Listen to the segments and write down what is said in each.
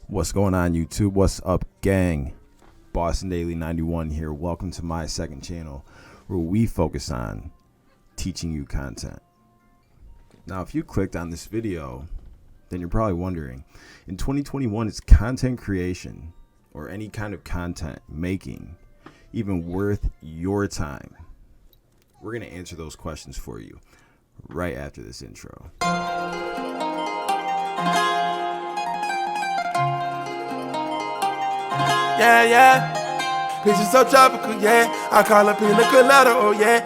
What's going on, YouTube? What's up, gang? Boston Daily 91 here. Welcome to my second channel where we focus on teaching you content. Now, if you clicked on this video, then you're probably wondering, in 2021, is content creation or any kind of content making even worth your time? We're going to answer those questions for you right after this intro. Yeah. Bitch is so tropical, yeah. I call her pina colada, oh yeah.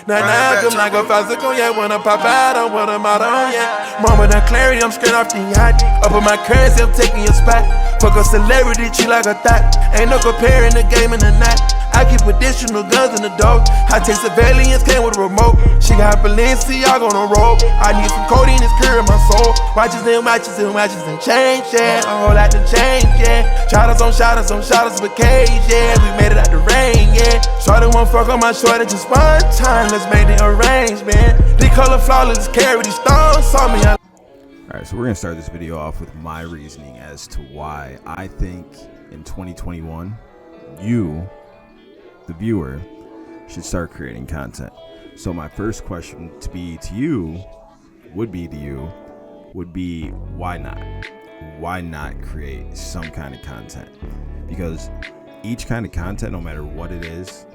Now, come like a fasico, yeah. Wanna pop out, I want a model, yeah. Mama, that clarity, I'm straight off the yacht. Up in my currency, I'm taking your spot. Fuck a celebrity, treat like a thot. Ain't no comparing the game and the night. I keep additional guns in the door. High tech surveillance came with a remote. She got Balenciaga on the road. I need some codeine, it's curing my soul. Watches and change, yeah. A whole lot to change, yeah. Shotters on shotters with cage, yeah. We made it out the rain, yeah. Shorty won't fuck on my shorty just one time. Let's make the arrangement. The color flawless, carry these stones on me. Alright, so we're going to start this video off with my reasoning as to why I think in 2021, you, the viewer, should start creating content. So my first question to you would be why not? Why not create some kind of content? Because each kind of content, no matter what it is,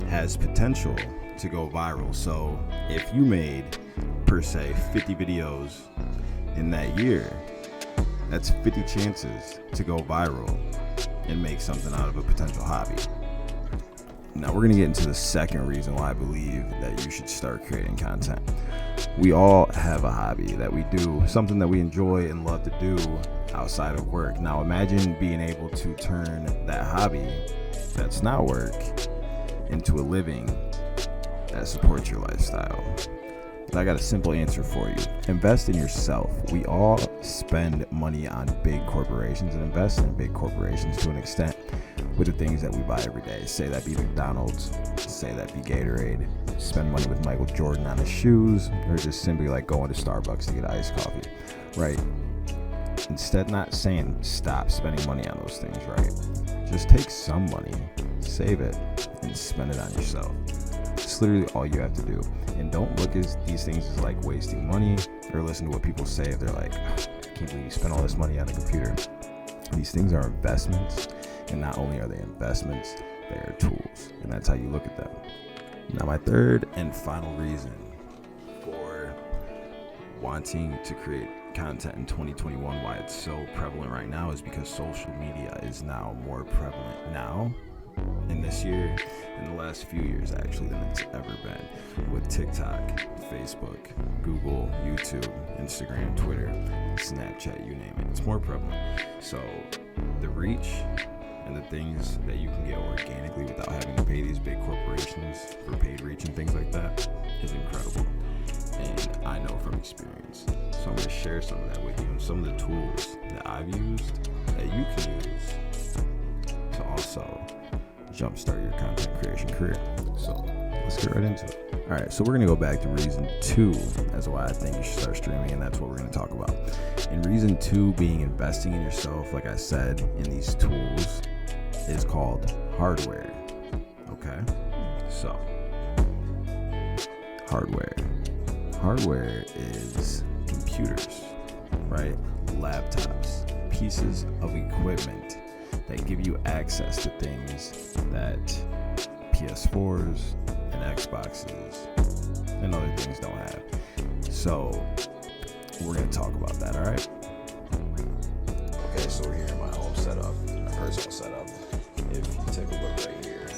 has potential to go viral. So if you made, per se, 50 videos in that year, that's 50 chances to go viral and make something out of a potential hobby. Now we're gonna get into the second reason why I believe that you should start creating content. We all have a hobby that we do, something that we enjoy and love to do outside of work. Now imagine being able to turn that hobby that's not work into a living that supports your lifestyle. I got a simple answer for you. Invest in yourself. We all spend money on big corporations and invest in big corporations to an extent with the things that we buy every day. Say that be McDonald's, say that be Gatorade, spend money with Michael Jordan on his shoes, or just simply like going to Starbucks to get iced coffee, right? Instead, not saying stop spending money on those things, right? Just take some money, save it, and spend it on yourself. It's literally all you have to do. And don't look at these things as like wasting money or listen to what people say if they're like, I can't believe you spent all this money on a computer. These things are investments, and not only are they investments, they are tools, and that's how you look at them. Now my third and final reason for wanting to create content in 2021, why it's so prevalent right now, is because social media is now more prevalent now in this year, in the last few years actually, than it's ever been, with TikTok, Facebook, Google, YouTube, Instagram, Twitter, Snapchat, you name it. It's more prevalent. So the reach and the things that you can get organically without having to pay these big corporations for paid reach and things like that is incredible, and I know from experience. So I'm going to share some of that with you and some of the tools that I've used that you can use to also jumpstart your content creation career. So let's get right into it. All right, so we're gonna go back to reason 2 as why I think you should start streaming, and that's what we're gonna talk about. And reason 2 being investing in yourself, like I said, in these tools, is called hardware. Okay, so hardware is computers, right? Laptops, pieces of equipment that give you access to things that PS4s and Xboxes and other things don't have. So we're going to talk about that, all right? Okay, so we're here in my home setup, my personal setup. If you take a look right here,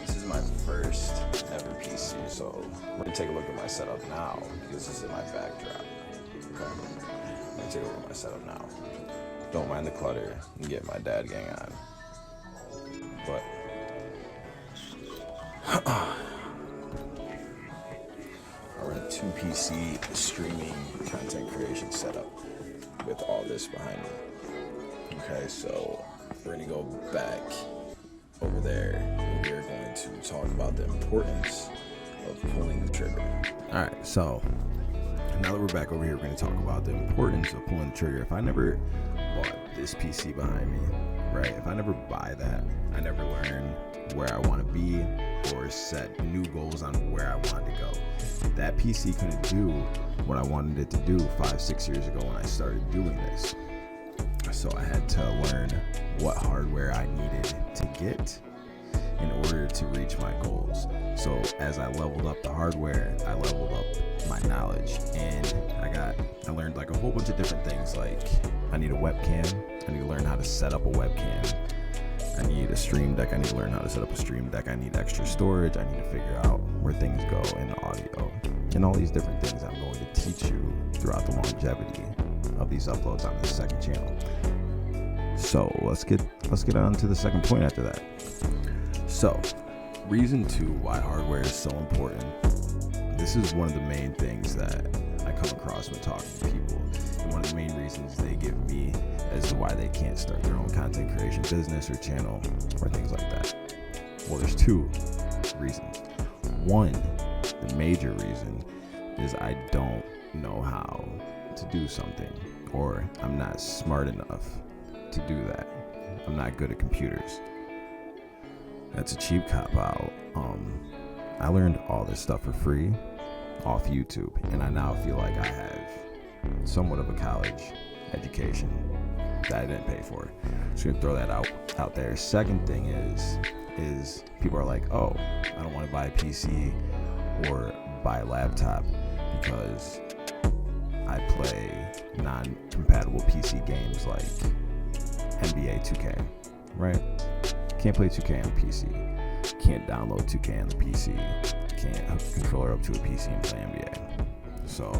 this is my first ever PC. So we're going to take a look at my setup now because this is my backdrop. Okay, I'm going to take a look at my setup now. Don't mind the clutter and get my dad gang on. But I run a 2PC streaming content creation setup with all this behind me. Okay, so we're gonna go back over there and we're going to talk about the importance of pulling the trigger. All right, so now that we're back over here, we're going to talk about the importance of pulling the trigger. If I never bought this PC behind me, right? If I never buy that, I never learn where I want to be or set new goals on where I want to go. That PC couldn't do what I wanted it to do 5-6 years ago when I started doing this. So I had to learn what hardware I needed to get in order to reach my goals. So as I leveled up the hardware, I leveled up my knowledge, and I learned like a whole bunch of different things. Like I need a webcam, I need to learn how to set up a webcam. I need a stream deck, I need to learn how to set up a stream deck. I need extra storage, I need to figure out where things go in audio, and all these different things I'm going to teach you throughout the longevity of these uploads on this second channel. So let's get on to the second point after that. So, reason 2 why hardware is so important. This is one of the main things that I come across when talking to people, and one of the main reasons they give me as to why they can't start their own content creation business or channel or things like that. Well, there's 2 reasons. One, the major reason is I don't know how to do something, or I'm not smart enough to do that. I'm not good at computers. That's a cheap cop-out. I learned all this stuff for free off YouTube, and I now feel like I have somewhat of a college education that I didn't pay for. So I'm gonna throw that out there. Second thing is people are like, oh, I don't want to buy a PC or buy a laptop because I play non-compatible PC games like NBA 2K, right? Can't play 2K on the PC. Can't download 2K on the PC. Can't hook a controller up to a PC and play NBA. So,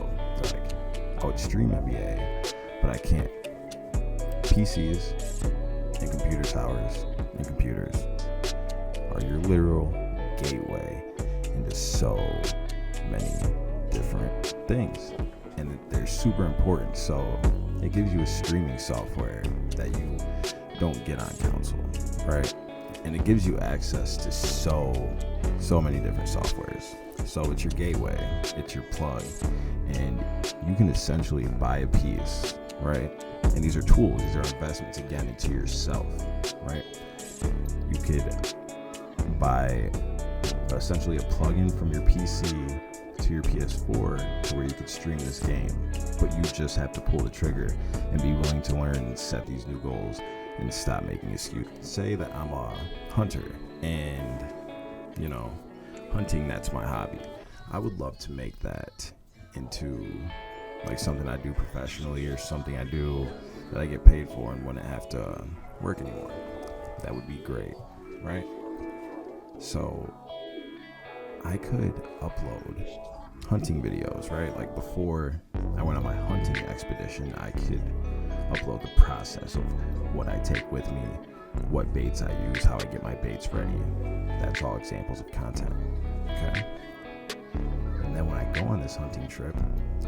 like, I would stream NBA, but I can't. PCs and computer towers and computers are your literal gateway into so many different things. And they're super important. So, it gives you a streaming software that you don't get on console, right? And it gives you access to so many different softwares. So it's your gateway, it's your plug, and you can essentially buy a piece, right? And these are tools, these are investments again into yourself, right? You could buy essentially a plug-in from your PC to your PS4 to where you could stream this game, but you just have to pull the trigger and be willing to learn and set these new goals and stop making excuses. Say that I'm a hunter and, hunting, that's my hobby. I would love to make that into like something I do professionally or something I do that I get paid for and wouldn't have to work anymore. That would be great, right? So I could upload hunting videos, right? Like before I went on my hunting expedition, I could upload the process of what I take with me, what baits I use, how I get my baits ready. That's all examples of content, okay? And then when I go on this hunting trip,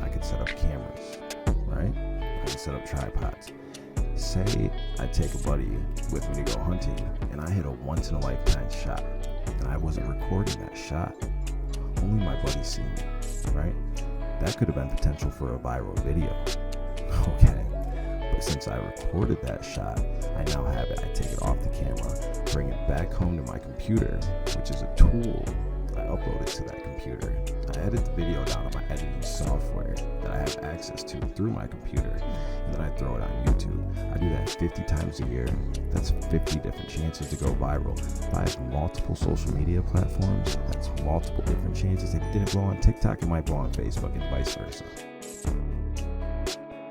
I could set up cameras, right? I could set up tripods. Say I take a buddy with me to go hunting and I hit a once-in-a-lifetime shot and I wasn't recording that shot. Only my buddy seen me, right? That could have been potential for a viral video, okay? But since I recorded that shot, I now have it. I take it off the camera, bring it back home to my computer, which is a tool. I upload it to that computer. I edit the video down on my editing software that I have access to through my computer, and then I throw it on YouTube. I do that 50 times a year. That's 50 different chances to go viral. If I have multiple social media platforms, that's multiple different chances. If it didn't blow on TikTok, it might blow on Facebook and vice versa.